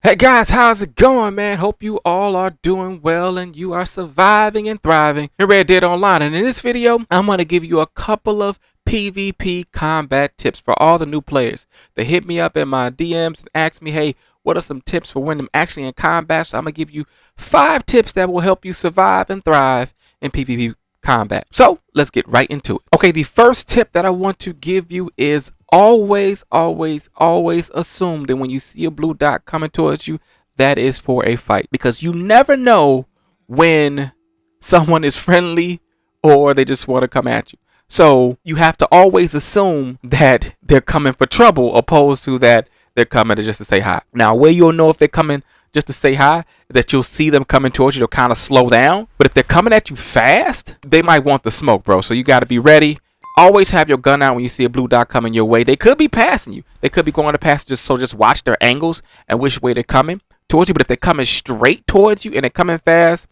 Hey guys, how's it going, man? Hope you all are doing well and you are surviving and thriving in Red Dead Online. And in this video, I'm going to give you a couple of PvP combat tips for all the new players. They hit me up in my DMs and asked me, hey, what are some tips for when I'm actually in combat? So I'm going to give you 5 tips that will help you survive and thrive in PvP combat. So let's get right into it. Okay, the first tip that I want to give you is always assume that when you see a blue dot coming towards you, that is for a fight, because you never know when someone is friendly or they just want to come at you. So you have to always assume that they're coming for trouble, opposed to that they're coming to just to say hi. Now, where you'll know if they're coming just to say hi, that you'll see them coming towards you, they'll kind of slow down. But if they're coming at you fast, they might want the smoke, bro. So you got to be ready. Always have your gun out when you see a blue dot coming your way. They could be passing you. They could be going to pass you, so just watch their angles and which way they're coming towards you. But if they're coming straight towards you and they're coming fast,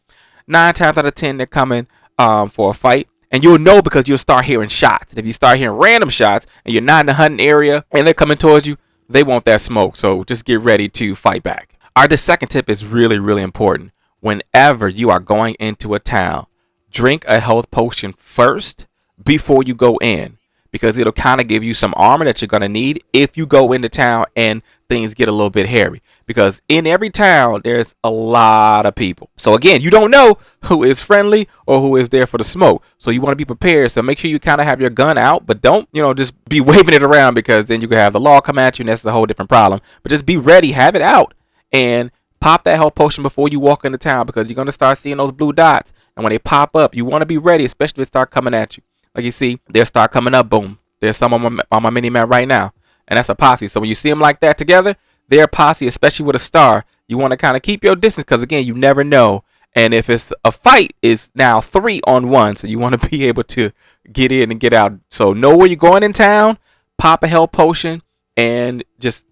9 times out of 10 they're coming for a fight. And you'll know because you'll start hearing shots. And if you start hearing random shots and you're not in the hunting area and they're coming towards you, they want that smoke. So just get ready to fight back. All right, the second tip is really important. Whenever you are going into a town, drink a health potion first before you go in, because it'll kind of give you some armor that you're going to need if you go into town and things get a little bit hairy, because in every town there's a lot of people. So again, you don't know who is friendly or who is there for the smoke, so you want to be prepared. So make sure you kind of have your gun out, but don't just be waving it around, because then you can have the law come at you and that's a whole different problem. But just be ready, have it out, and pop that health potion before you walk into town, because you're going to start seeing those blue dots, and when they pop up you want to be ready, especially if they start coming at you. Like you see, they'll start coming up. Boom. There's some on my mini map right now. And that's a posse. So when you see them like that together, they're a posse, especially with a star. You want to kind of keep your distance, because, again, you never know. And if it's a fight, it's now 3 on 1. So you want to be able to get in and get out. So know where you're going in town. Pop a health potion. And just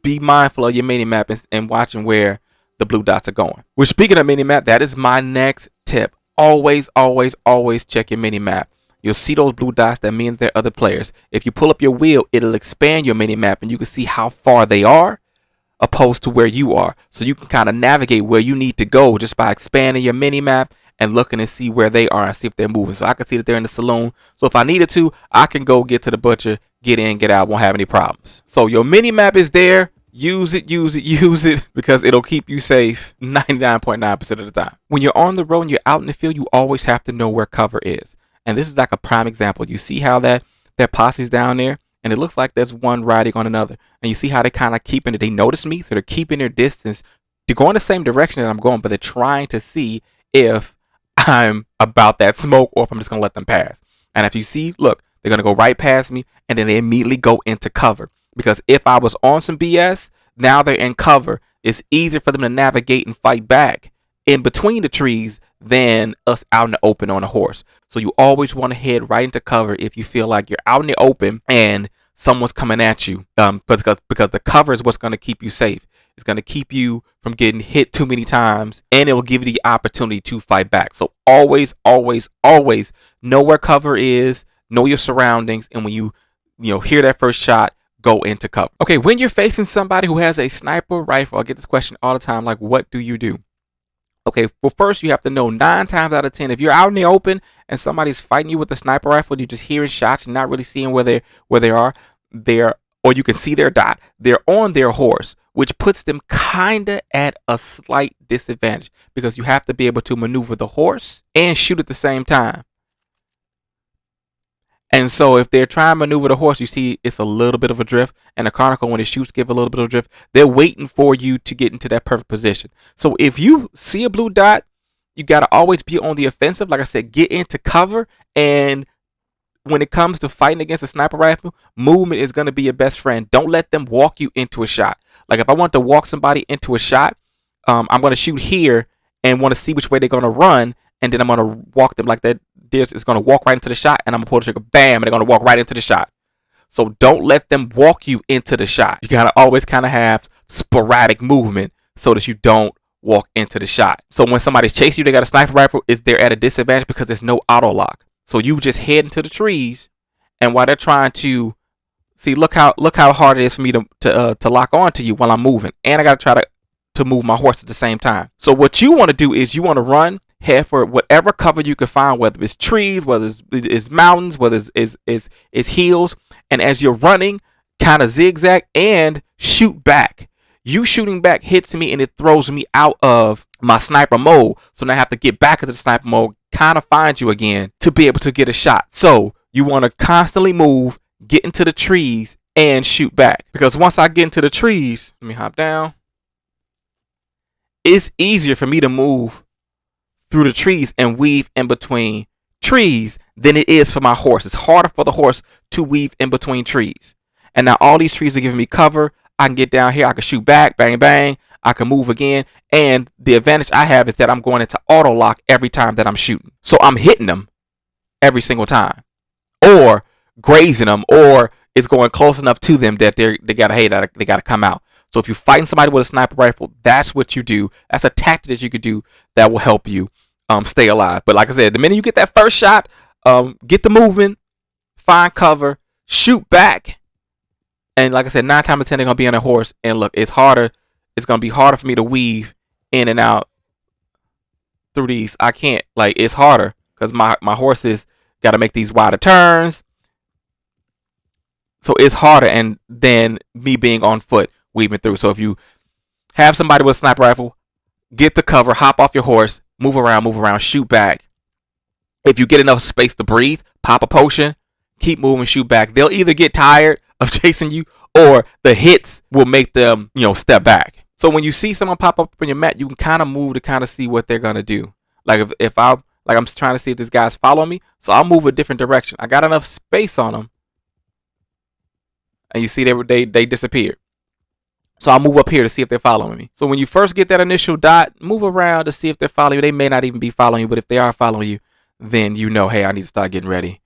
be mindful of your mini map and watching where the blue dots are going. Which, speaking of mini map, that is my next tip. Always check your mini map. You'll see those blue dots. That means they're other players. If you pull up your wheel, it'll expand your mini map and you can see how far they are opposed to where you are. So you can kind of navigate where you need to go just by expanding your mini map and looking and see where they are and see if they're moving. So I can see that they're in the saloon. So if I needed to, I can go get to the butcher, get in, get out, won't have any problems. So your mini map is there. Use it, because it'll keep you safe 99.9% of the time. When you're on the road and you're out in the field, you always have to know where cover is. And this is like a prime example. You see how that posse's down there, and it looks like there's one riding on another. And you see how they kind of keeping it. They notice me, so they're keeping their distance to go in the same direction that I'm going, but they're trying to see if I'm about that smoke or if I'm just going to let them pass. And if you see, look, they're going to go right past me, and then they immediately go into cover. Because if I was on some BS, now they're in cover. It's easier for them to navigate and fight back in between the trees than us out in the open on a horse. So you always want to head right into cover if you feel like you're out in the open and someone's coming at you, because the cover is what's going to keep you safe. It's going to keep you from getting hit too many times, and it will give you the opportunity to fight back. So always know where cover is, know your surroundings, and when you hear that first shot, go into cover. Okay, when you're facing somebody who has a sniper rifle, I get this question all the time, like, what do you do? Okay, well, first you have to know 9 times out of 10, if you're out in the open and somebody's fighting you with a sniper rifle, you're just hearing shots and not really seeing where they are, or you can see their dot. They're on their horse, which puts them kinda at a slight disadvantage, because you have to be able to maneuver the horse and shoot at the same time. And so if they're trying to maneuver the horse, you see it's a little bit of a drift. And the Chronicle, when it shoots, give a little bit of drift. They're waiting for you to get into that perfect position. So if you see a blue dot, you got to always be on the offensive. Like I said, get into cover. And when it comes to fighting against a sniper rifle, movement is going to be your best friend. Don't let them walk you into a shot. Like if I want to walk somebody into a shot, I'm going to shoot here and want to see which way they're going to run. And then I'm going to walk them like that. Is going to walk right into the shot, and I'm going to pull the trigger, bam, and they're going to walk right into the shot. So don't let them walk you into the shot. You got to always kind of have sporadic movement so that you don't walk into the shot. So when somebody's chasing you, they got a sniper rifle, they're at a disadvantage because there's no auto lock. So you just head into the trees, and while they're trying to see, look how hard it is for me to lock on to you while I'm moving, and I got to try to to move my horse at the same time. So what you want to do is you want to run, head for whatever cover you can find, whether it's trees, whether it's mountains, whether it's hills. And as you're running, kind of zigzag and shoot back. You shooting back hits me and it throws me out of my sniper mode. So now I have to get back into the sniper mode, kind of find you again to be able to get a shot. So you want to constantly move, get into the trees, and shoot back. Because once I get into the trees, let me hop down. It's easier for me to move through the trees and weave in between trees than it is for my horse. It's harder for the horse to weave in between trees. And now all these trees are giving me cover. I can get down here. I can shoot back. Bang, bang. I can move again. And the advantage I have is that I'm going into auto lock every time that I'm shooting. So I'm hitting them every single time. Or grazing them. Or it's going close enough to them that they gotta come out. So if you're fighting somebody with a sniper rifle, that's what you do. That's a tactic that you could do that will help you stay alive. But like I said, the minute you get that first shot, get the movement, find cover, shoot back. And like I said, 9 times out of 10 they're gonna be on a horse. And look, it's harder. It's gonna be harder for me to weave in and out through these. I can't, like, it's harder because my horses gotta make these wider turns. So it's harder and than me being on foot weaving through. So if you have somebody with a sniper rifle, get the cover, hop off your horse, move around, shoot back. If you get enough space to breathe, pop a potion, keep moving, shoot back. They'll either get tired of chasing you or the hits will make them, step back. So when you see someone pop up on your map, you can kind of move to kind of see what they're going to do. Like if I'm trying to see if this guy's following me, so I'll move a different direction. I got enough space on them. And you see they disappeared. So I'll move up here to see if they're following me. So when you first get that initial dot, move around to see if they're following you. They may not even be following you, but if they are following you, then hey, I need to start getting ready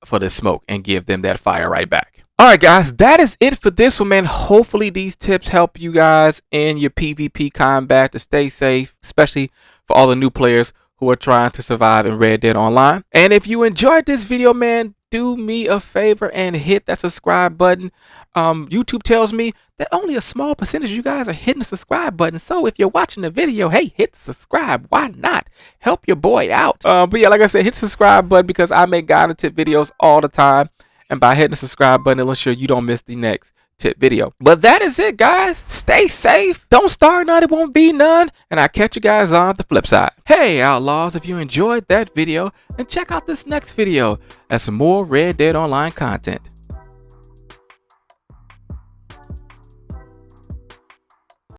for this smoke and give them that fire right back. All right, guys, that is it for this one, man. Hopefully these tips help you guys in your PvP combat to stay safe, especially for all the new players who are trying to survive in Red Dead Online. And if you enjoyed this video, man, do me a favor and hit that subscribe button. YouTube tells me that only a small percentage of you guys are hitting the subscribe button. So if you're watching the video, hey, hit subscribe. Why not? Help your boy out. But yeah, like I said, hit the subscribe button because I make guide and tip videos all the time. And by hitting the subscribe button, it'll ensure you don't miss the next tip video. But that is it, guys. Stay safe. Don't start none. It won't be none. And I'll catch you guys on the flip side. Hey, Outlaws, if you enjoyed that video, then check out this next video. That's some more Red Dead Online content.